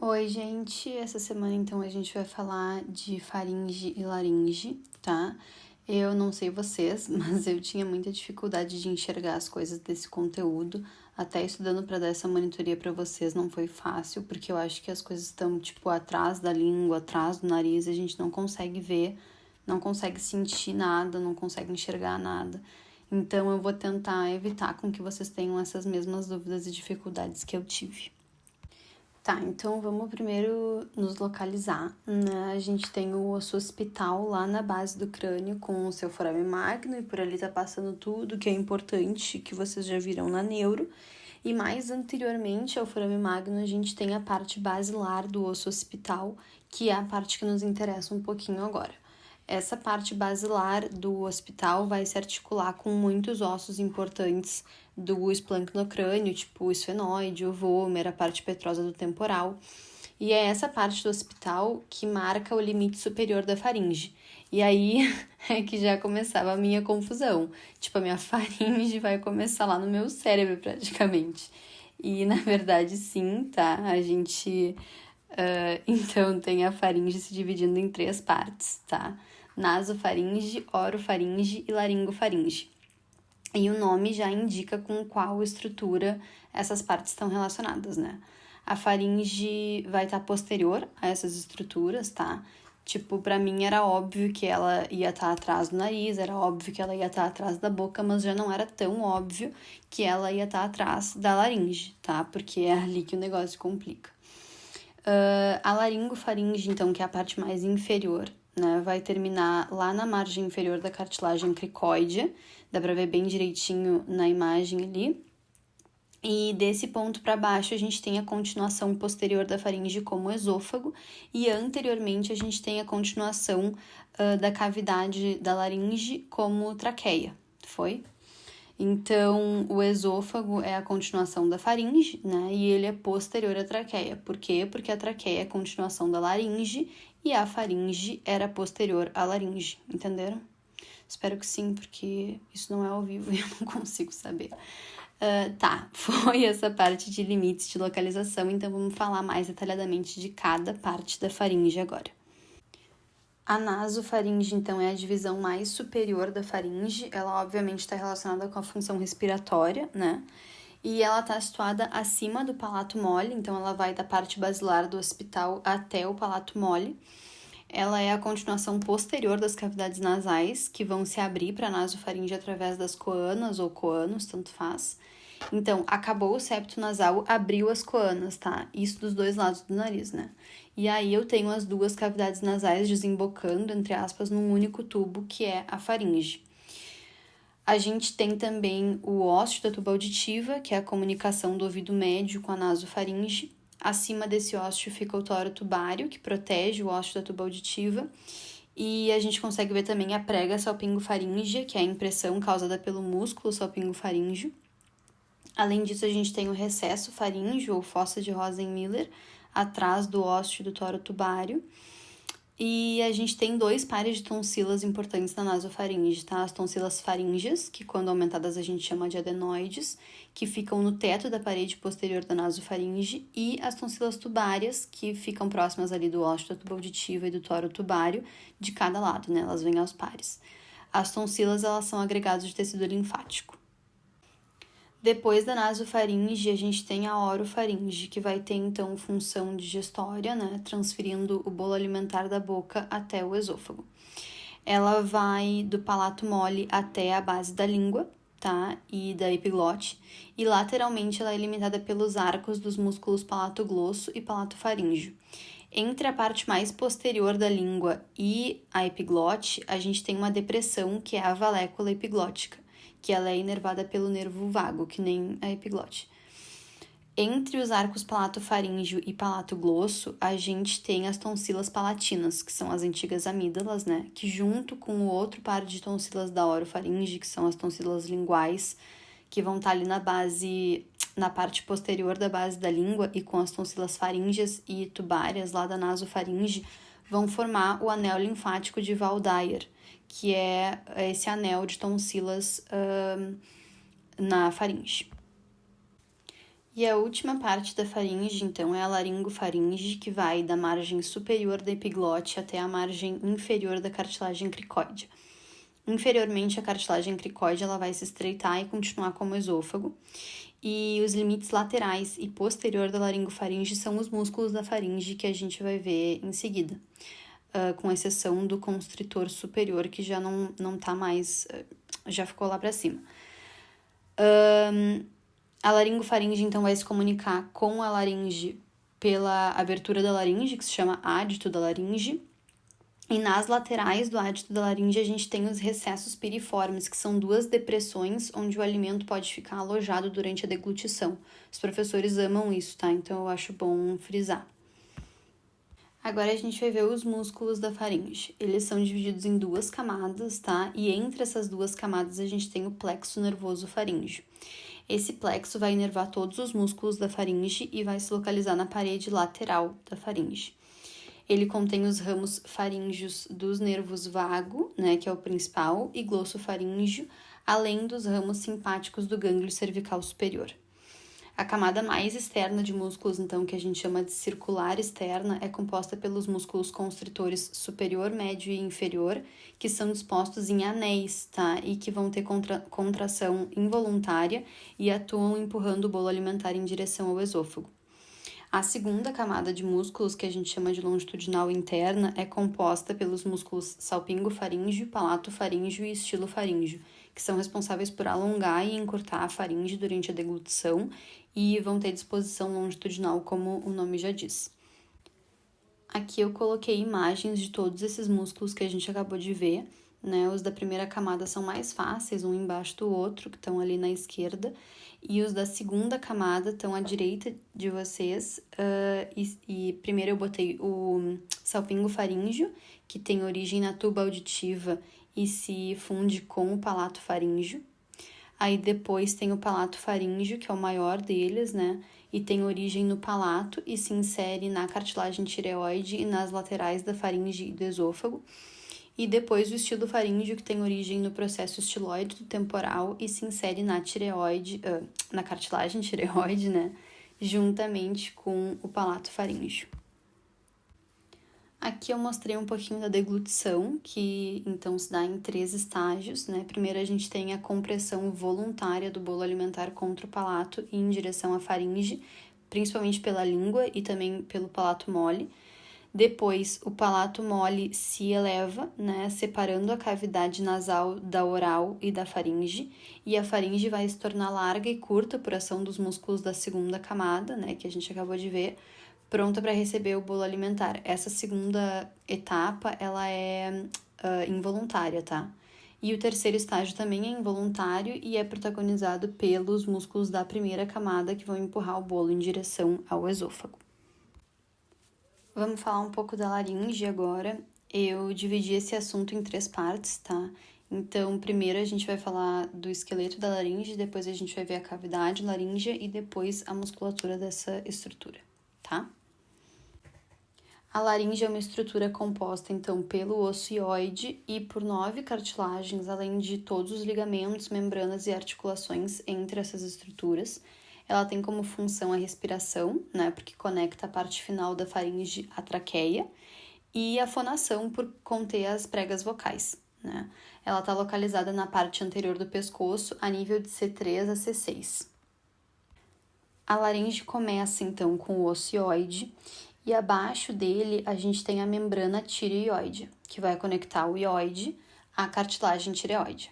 Oi, gente. Essa semana, então, a gente vai falar de faringe e laringe, tá? Eu não sei vocês, mas eu tinha muita dificuldade de enxergar as coisas desse conteúdo. Até estudando para dar essa monitoria para vocês não foi fácil, porque eu acho que as coisas estão, tipo, atrás da língua, atrás do nariz, e a gente não consegue ver, não consegue sentir nada, não consegue enxergar nada. Então, eu vou tentar evitar com que vocês tenham essas mesmas dúvidas e dificuldades que eu tive. Tá, então vamos primeiro nos localizar, né? A gente tem o osso occipital lá na base do crânio com o seu forame magno e por ali tá passando tudo que é importante, que vocês já viram na neuro. E mais anteriormente ao forame magno, a gente tem a parte basilar do osso occipital, que é a parte que nos interessa um pouquinho agora. Essa parte basilar do occipital vai se articular com muitos ossos importantes do esplancnocrânio, tipo o esfenoide, o vômer, a parte petrosa do temporal. E é essa parte do occipital que marca o limite superior da faringe. E aí é que já começava a minha confusão. Tipo, a minha faringe vai começar lá no meu cérebro, praticamente. E, na verdade, sim, tá? A gente, então, tem a faringe se dividindo em 3 partes, tá? Nasofaringe, orofaringe e laringofaringe. E o nome já indica com qual estrutura essas partes estão relacionadas, né? A faringe vai estar posterior a essas estruturas, tá? Tipo, pra mim era óbvio que ela ia estar atrás do nariz, era óbvio que ela ia estar atrás da boca, mas já não era tão óbvio que ela ia estar atrás da laringe, tá? Porque é ali que o negócio complica. A laringofaringe, então, que é a parte mais inferior, né, vai terminar lá na margem inferior da cartilagem cricóidea, dá pra ver bem direitinho na imagem ali. E desse ponto para baixo a gente tem a continuação posterior da faringe como esôfago e anteriormente a gente tem a continuação da cavidade da laringe como traqueia, foi? Então, o esôfago é a continuação da faringe, né? E ele é posterior à traqueia. Por quê? Porque a traqueia é a continuação da laringe e a faringe era posterior à laringe, entenderam? Espero que sim, porque isso não é ao vivo e eu não consigo saber. Tá, foi essa parte de limites de localização, então vamos falar mais detalhadamente de cada parte da faringe agora. A nasofaringe, então, é a divisão mais superior da faringe. Ela, obviamente, está relacionada com a função respiratória, né? E ela está situada acima do palato mole, então ela vai da parte basilar do occipital até o palato mole. Ela é a continuação posterior das cavidades nasais, que vão se abrir para a nasofaringe através das coanas ou coanos, tanto faz. Então, acabou o septo nasal, abriu as coanas, tá? Isso dos dois lados do nariz, né? E aí eu tenho as duas cavidades nasais desembocando, entre aspas, num único tubo, que é a faringe. A gente tem também o ósseo da tuba auditiva, que é a comunicação do ouvido médio com a nasofaringe. Acima desse ósseo fica o toro tubário, que protege o ósseo da tuba auditiva. E a gente consegue ver também a prega salpingofaríngea, que é a impressão causada pelo músculo salpingofaríngeo. Além disso, a gente tem o recesso faríngeo, ou fossa de Rosenmiller, atrás do ósseo do toro tubário. E a gente tem 2 pares de tonsilas importantes na nasofaringe, tá? As tonsilas faríngeas, que quando aumentadas a gente chama de adenoides, que ficam no teto da parede posterior da nasofaringe, e as tonsilas tubárias, que ficam próximas ali do ósseo da tuba auditiva e do toro tubário, de cada lado, né? Elas vêm aos pares. As tonsilas, elas são agregados de tecido linfático. Depois da nasofaringe, a gente tem a orofaringe, que vai ter, então, função digestória, né? Transferindo o bolo alimentar da boca até o esôfago. Ela vai do palato mole até a base da língua, tá? E da epiglote. E lateralmente ela é limitada pelos arcos dos músculos palato-glosso e palato-faríngeo. Entre a parte mais posterior da língua e a epiglote, a gente tem uma depressão, que é a valécula epiglótica, que ela é inervada pelo nervo vago, que nem a epiglote. Entre os arcos palato-faríngeo e palato-glosso, a gente tem as tonsilas palatinas, que são as antigas amígdalas, né? Que junto com o outro par de tonsilas da orofaringe, que são as tonsilas linguais, que vão estar ali na base, na parte posterior da base da língua, e com as tonsilas faríngeas e tubárias lá da nasofaringe, vão formar o anel linfático de Waldeyer, que é esse anel de tonsilas na faringe. E a última parte da faringe, então, é a laringofaringe, que vai da margem superior da epiglote até a margem inferior da cartilagem cricóide. Inferiormente, a cartilagem cricóide ela vai se estreitar e continuar como esôfago. E os limites laterais e posterior da laringofaringe são os músculos da faringe que a gente vai ver em seguida, com exceção do constritor superior, que já não tá mais, já ficou lá para cima. A laringofaringe, então, vai se comunicar com a laringe pela abertura da laringe, que se chama ádito da laringe. E nas laterais do ádito da laringe, a gente tem os recessos piriformes, que são 2 depressões onde o alimento pode ficar alojado durante a deglutição. Os professores amam isso, tá? Então, eu acho bom frisar. Agora, a gente vai ver os músculos da faringe. Eles são divididos em 2 camadas, tá? E entre essas 2 camadas, a gente tem o plexo nervoso faríngeo. Esse plexo vai inervar todos os músculos da faringe e vai se localizar na parede lateral da faringe. Ele contém os ramos faríngeos dos nervos vago, né, que é o principal, e glossofaríngeo, além dos ramos simpáticos do gânglio cervical superior. A camada mais externa de músculos, então, que a gente chama de circular externa, é composta pelos músculos constritores superior, médio e inferior, que são dispostos em anéis, tá? E que vão ter contração involuntária e atuam empurrando o bolo alimentar em direção ao esôfago. A segunda camada de músculos, que a gente chama de longitudinal interna, é composta pelos músculos salpingofaríngeo, palatofaríngeo e estilofaríngeo, que são responsáveis por alongar e encurtar a faringe durante a deglutição e vão ter disposição longitudinal, como o nome já diz. Aqui eu coloquei imagens de todos esses músculos que a gente acabou de ver, né? Os da primeira camada são mais fáceis, um embaixo do outro, que estão ali na esquerda, e os da segunda camada estão à direita de vocês. E primeiro eu botei o salpingofaríngeo, que tem origem na tuba auditiva e se funde com o palato faríngeo. Aí depois tem o palato faríngeo, que é o maior deles, né? E tem origem no palato e se insere na cartilagem tireoide e nas laterais da faringe e do esôfago. E depois o estilofaríngeo, que tem origem no processo estiloide do temporal e se insere na tireoide, na cartilagem tireoide, né? Juntamente com o palato faríngeo. Aqui eu mostrei um pouquinho da deglutição, que então se dá em 3 estágios, né? Primeiro a gente tem a compressão voluntária do bolo alimentar contra o palato e em direção à faringe, principalmente pela língua e também pelo palato mole. Depois, o palato mole se eleva, né, separando a cavidade nasal da oral e da faringe, e a faringe vai se tornar larga e curta por ação dos músculos da segunda camada, né, que a gente acabou de ver, pronta para receber o bolo alimentar. Essa segunda etapa, ela é involuntária, tá? E o terceiro estágio também é involuntário e é protagonizado pelos músculos da primeira camada que vão empurrar o bolo em direção ao esôfago. Vamos falar um pouco da laringe agora. Eu dividi esse assunto em 3 partes, tá? Então, primeiro a gente vai falar do esqueleto da laringe, depois a gente vai ver a cavidade laríngea e depois a musculatura dessa estrutura, tá? A laringe é uma estrutura composta, então, pelo osso hioide e por 9 cartilagens, além de todos os ligamentos, membranas e articulações entre essas estruturas. Ela tem como função a respiração, né, porque conecta a parte final da faringe à traqueia, e a fonação por conter as pregas vocais, né. Ela está localizada na parte anterior do pescoço, a nível de C3 a C6. A laringe começa, então, com o osso hioide, e abaixo dele a gente tem a membrana tireoide, que vai conectar o hioide à cartilagem tireoide.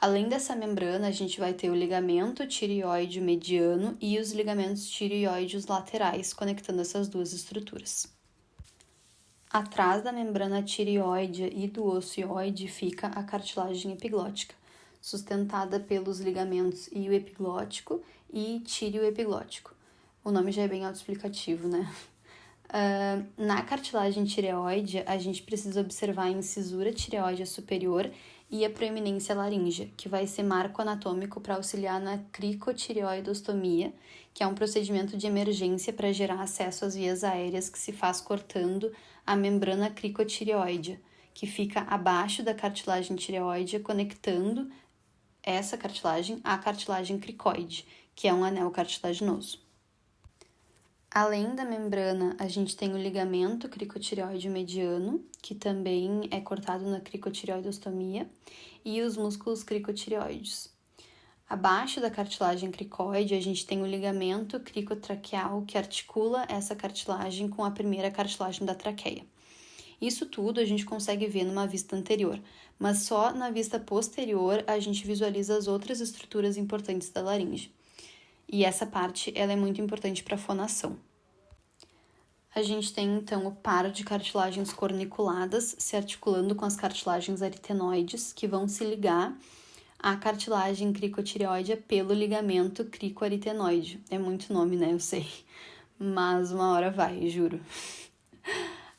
Além dessa membrana, a gente vai ter o ligamento tireoide mediano e os ligamentos tireoides laterais, conectando essas 2 estruturas. Atrás da membrana tireoide e do osso hioide fica a cartilagem epiglótica, sustentada pelos ligamentos ilioepiglótico e tireoepiglótico. O nome já é bem autoexplicativo, né? Na cartilagem tireoide, a gente precisa observar a incisura tireoide superior e a proeminência laríngea, que vai ser marco anatômico para auxiliar na cricotireoidostomia, que é um procedimento de emergência para gerar acesso às vias aéreas que se faz cortando a membrana cricotireoide, que fica abaixo da cartilagem tireoide, conectando essa cartilagem à cartilagem cricoide, que é um anel cartilaginoso. Além da membrana, a gente tem o ligamento cricotireoide mediano, que também é cortado na cricotireoidostomia, e os músculos cricotireoides. Abaixo da cartilagem cricoide, a gente tem o ligamento cricotraqueal, que articula essa cartilagem com a primeira cartilagem da traqueia. Isso tudo a gente consegue ver numa vista anterior, mas só na vista posterior a gente visualiza as outras estruturas importantes da laringe. E essa parte ela é muito importante para a fonação. A gente tem então o par de cartilagens corniculadas se articulando com as cartilagens aritenoides, que vão se ligar à cartilagem cricotireoide pelo ligamento cricoaritenoide. É muito nome, né? Eu sei. Mas uma hora vai, juro.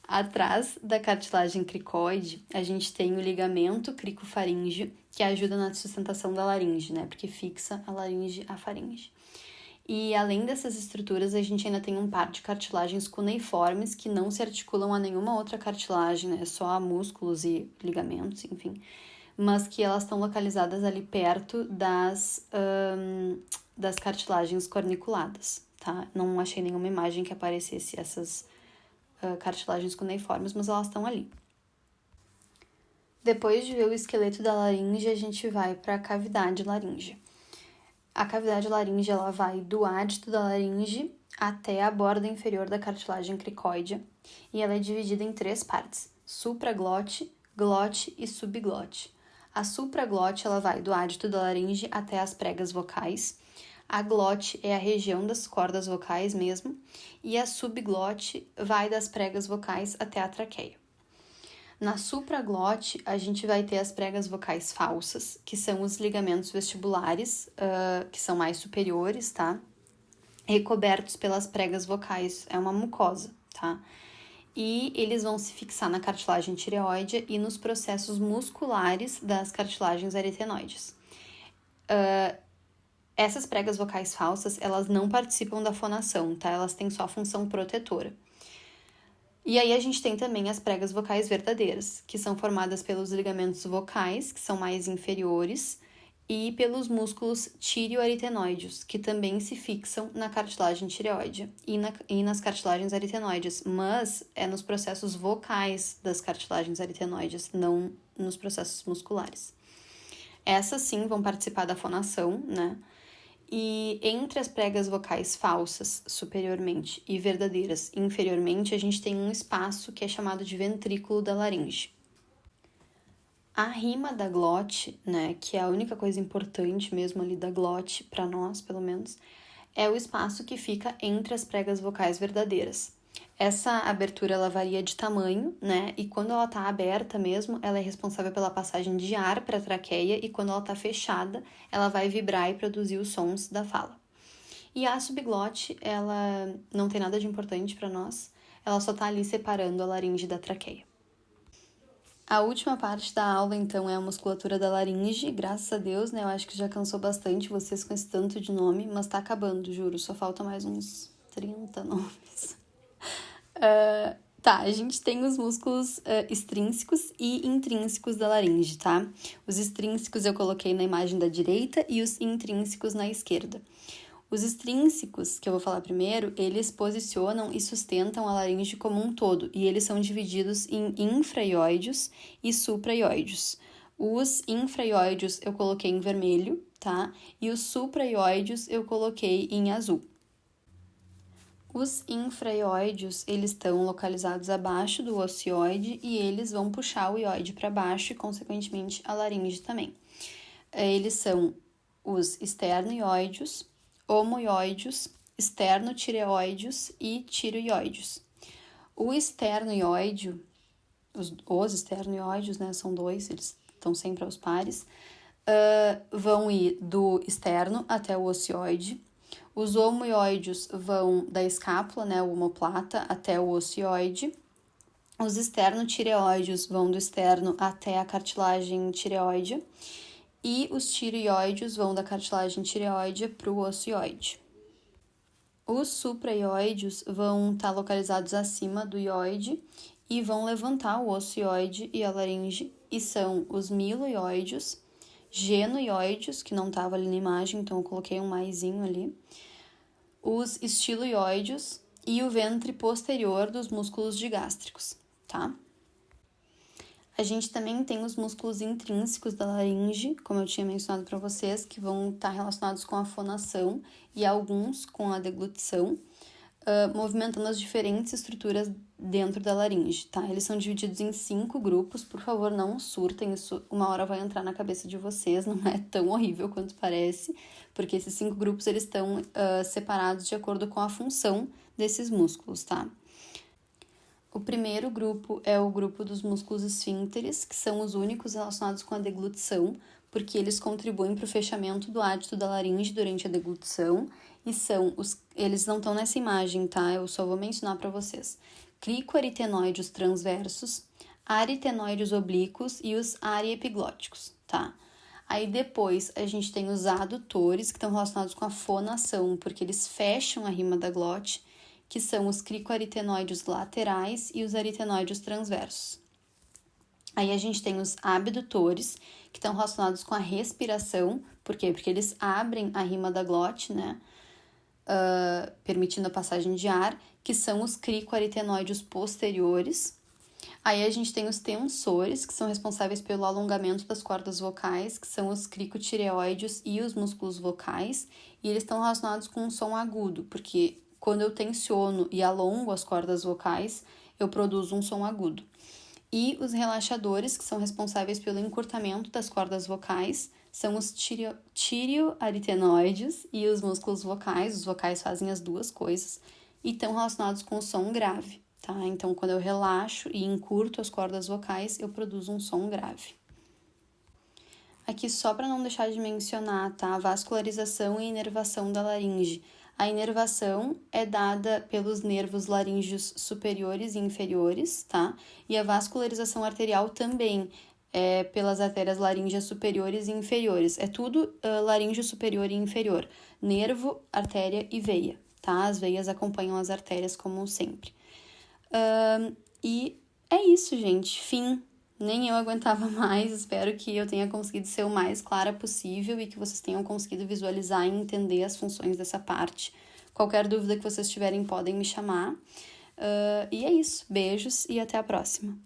Atrás da cartilagem cricoide, a gente tem o ligamento cricofaríngeo, que ajuda na sustentação da laringe, né? Porque fixa a laringe à faringe. E além dessas estruturas, a gente ainda tem um par de cartilagens cuneiformes que não se articulam a nenhuma outra cartilagem, né? Só a músculos e ligamentos, enfim. Mas que elas estão localizadas ali perto das cartilagens corniculadas, tá? Não achei nenhuma imagem que aparecesse essas cartilagens cuneiformes, mas elas estão ali. Depois de ver o esqueleto da laringe, a gente vai para a cavidade laríngea. A cavidade laríngea ela vai do ádito da laringe até a borda inferior da cartilagem cricoide e ela é dividida em 3 partes: supraglote, glote e subglote. A supraglote ela vai do ádito da laringe até as pregas vocais. A glote é a região das cordas vocais mesmo, e a subglote vai das pregas vocais até a traqueia. Na supraglote, a gente vai ter as pregas vocais falsas, que são os ligamentos vestibulares, que são mais superiores, tá? Recobertos pelas pregas vocais, é uma mucosa, tá? E eles vão se fixar na cartilagem tireoide e nos processos musculares das cartilagens aritenoides. Essas pregas vocais falsas, elas não participam da fonação, tá? Elas têm só função protetora. E aí a gente tem também as pregas vocais verdadeiras, que são formadas pelos ligamentos vocais, que são mais inferiores, e pelos músculos tireoaritenoides, que também se fixam na cartilagem tireoide e nas cartilagens aritenoides, mas é nos processos vocais das cartilagens aritenoides, não nos processos musculares. Essas sim vão participar da fonação, né? E entre as pregas vocais falsas, superiormente, e verdadeiras, inferiormente, a gente tem um espaço que é chamado de ventrículo da laringe. A rima da glote, né, que é a única coisa importante mesmo ali da glote, para nós, pelo menos, é o espaço que fica entre as pregas vocais verdadeiras. Essa abertura, ela varia de tamanho, né, e quando ela tá aberta mesmo, ela é responsável pela passagem de ar para a traqueia, e quando ela tá fechada, ela vai vibrar e produzir os sons da fala. E a subglote, ela não tem nada de importante para nós, ela só tá ali separando a laringe da traqueia. A última parte da aula, então, é a musculatura da laringe, graças a Deus, né, eu acho que já cansou bastante vocês com esse tanto de nome, mas tá acabando, juro, só falta mais uns 30 nomes. A gente tem os músculos extrínsecos e intrínsecos da laringe, tá? Os extrínsecos eu coloquei na imagem da direita e os intrínsecos na esquerda. Os extrínsecos, que eu vou falar primeiro, eles posicionam e sustentam a laringe como um todo, e eles são divididos em infraioides e supraioides. Os infraioides eu coloquei em vermelho, tá? E os supraioides eu coloquei em azul. Os infraioides, eles estão localizados abaixo do ocioide e eles vão puxar o ioide para baixo e, consequentemente, a laringe também. Eles são os esternoioides, homoioides, esternotireoides e tireoides. O esternoioide, os esternoioides, né, são 2, eles estão sempre aos pares, vão ir do externo até o ocioide. Os homoioides vão da escápula, né, o omoplata, até o ocioide. Os esternotireoides vão do externo até a cartilagem tireoide. E os tireoides vão da cartilagem tireoide para o ocioide. Os supraioides vão estar localizados acima do ioide e vão levantar o ocioide e a laringe, e são os miloioides, genoioides, que não estava ali na imagem, então eu coloquei um maisinho ali, os estiloioides, e o ventre posterior dos músculos digástricos, tá? A gente também tem os músculos intrínsecos da laringe, como eu tinha mencionado para vocês, que vão estar relacionados com a fonação e alguns com a deglutição, movimentando as diferentes estruturas dentro da laringe, tá? Eles são divididos em 5 grupos, por favor, não surtem, isso uma hora vai entrar na cabeça de vocês, não é tão horrível quanto parece, porque esses 5 grupos, eles estão separados de acordo com a função desses músculos, tá? O primeiro grupo é o grupo dos músculos esfíncteres, que são os únicos relacionados com a deglutição, porque eles contribuem para o fechamento do ádito da laringe durante a deglutição, e eles não estão nessa imagem, tá? Eu só vou mencionar para vocês. Cricoaritenoides transversos, aritenoides oblíquos e os ariepiglóticos, tá? Aí depois a gente tem os adutores, que estão relacionados com a fonação, porque eles fecham a rima da glote, que são os cricoaritenoides laterais e os aritenoides transversos. Aí a gente tem os abdutores, que estão relacionados com a respiração. Por quê? Porque eles abrem a rima da glote, né? Permitindo a passagem de ar, que são os cricoaritenoides posteriores. Aí a gente tem os tensores, que são responsáveis pelo alongamento das cordas vocais, que são os cricotireoides e os músculos vocais, e eles estão relacionados com um som agudo, porque quando eu tensiono e alongo as cordas vocais, eu produzo um som agudo. E os relaxadores, que são responsáveis pelo encurtamento das cordas vocais, são os tireoaritenoides e os músculos vocais. Os vocais fazem as duas coisas e estão relacionados com o som grave, tá? Então, quando eu relaxo e encurto as cordas vocais, eu produzo um som grave. Aqui, só para não deixar de mencionar, tá? Vascularização e inervação da laringe. A inervação é dada pelos nervos laríngeos superiores e inferiores, tá? E a vascularização arterial também é pelas artérias laríngeas superiores e inferiores. É tudo laríngeo superior e inferior. Nervo, artéria e veia, tá? As veias acompanham as artérias como sempre. E é isso, gente. Fim. Nem eu aguentava mais. Espero que eu tenha conseguido ser o mais clara possível e que vocês tenham conseguido visualizar e entender as funções dessa parte. Qualquer dúvida que vocês tiverem, podem me chamar. E é isso. Beijos e até a próxima.